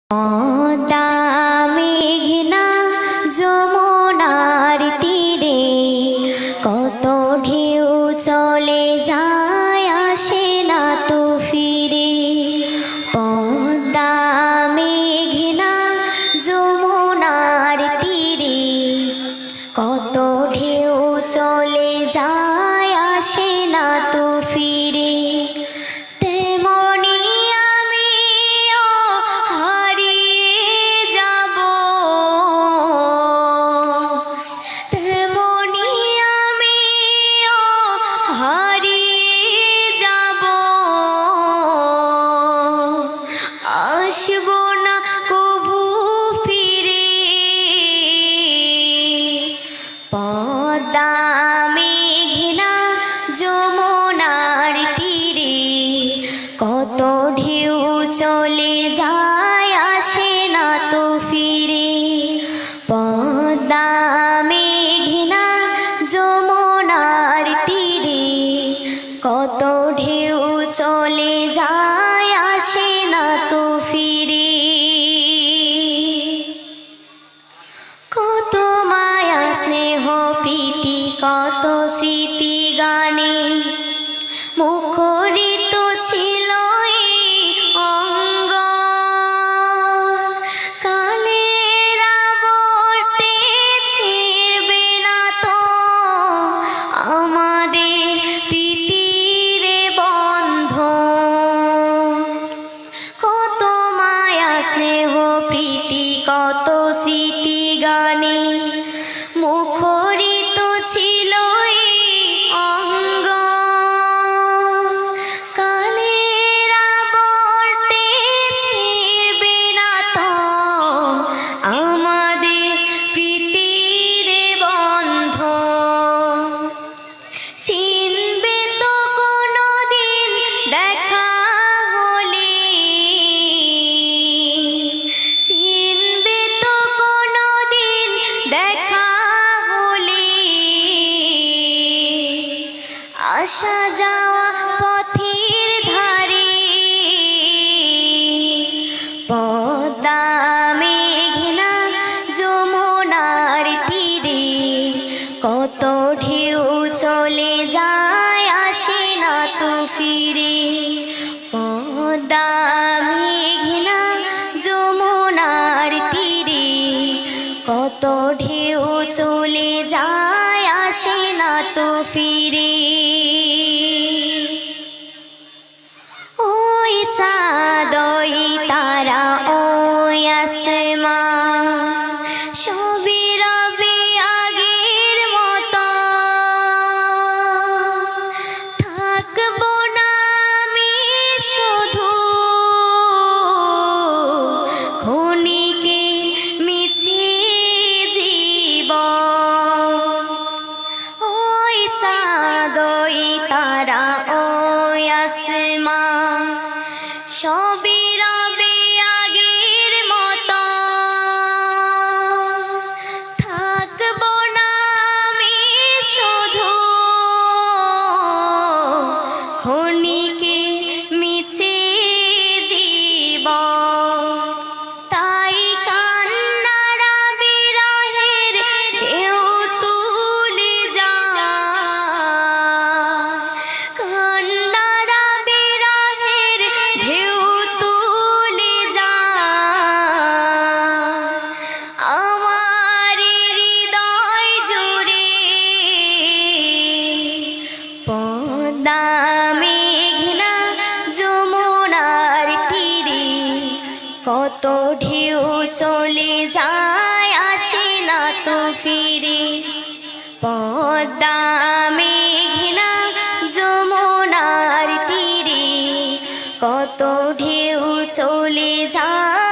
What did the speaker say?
পদ্মা মেঘনা যমুনার তীরে কত ঢেউ চলে যায় আসে না তো ফিরে। পদ্মা মেঘনা যমুনার তীরে কত ঢেউ চলে যায় আসে না তো ফিরে। আসবো না কভু ফিরে। পদ্মা মেঘনা যমুনার তীরে কত ঢেউ চলে যায় আসে না তো ফিরে। পদ্মা মেঘনা যমুনার তীরে কত ঢেউ চলে যায় আসে না তো ফিরে। কত মায়া স্নেহ প্রীতি কত স্মৃতি গানে মুখরিত ছিল এই অঙ্গ। কালের আবর্তে ছিড়বে না তো আমাদের প্রীতির বন্ধন। কত মায়া স্নেহ প্রীতি কত স্মৃতি গানে মুখরিত ছিল এই অঙ্গ। কালের আবর্তে ছিড়বে না তো আমাদের প্রীতির বন্ধন। চিনবে তো কোনোদিন দেখা হলে, চিনবে তো কোনোদিন দেখা হলে। আসা যাওয়া পথের ধারে পদ্মা মেঘনা যমুনার তীরে কত ঢেউ চলে যায় আসে না তো ফিরে। পদ্মা মেঘনা যমুনার তীরে কত ঢেউ চলে যায় আসে না তো ফিরে। ওই চাঁদ ওই তারা ওই আসমান সবই রবে আগের মতো। থাকবো না আমি শুধু ক্ষণিকে মিছে জীবন। ওই চাঁদ ওই তারা ওই আসমান সবই রবে আগের মতো। থাকবো না আমি শুধু ক্ষণিকে মিছে জীবন। তাই কান্নারা বিরহের ঢেউ তুলে যায়। কান্নারা বিরহের ঢেউ তুলে যায় আমার হৃদয় জুড়ে। পদ্মা মেঘনা যমুনার তীরে কত ঢেউ চলে যায় আসে না তো ফিরে। পদ্মা মেঘনা যমুনার তীরে কত ঢেউ চলে যায়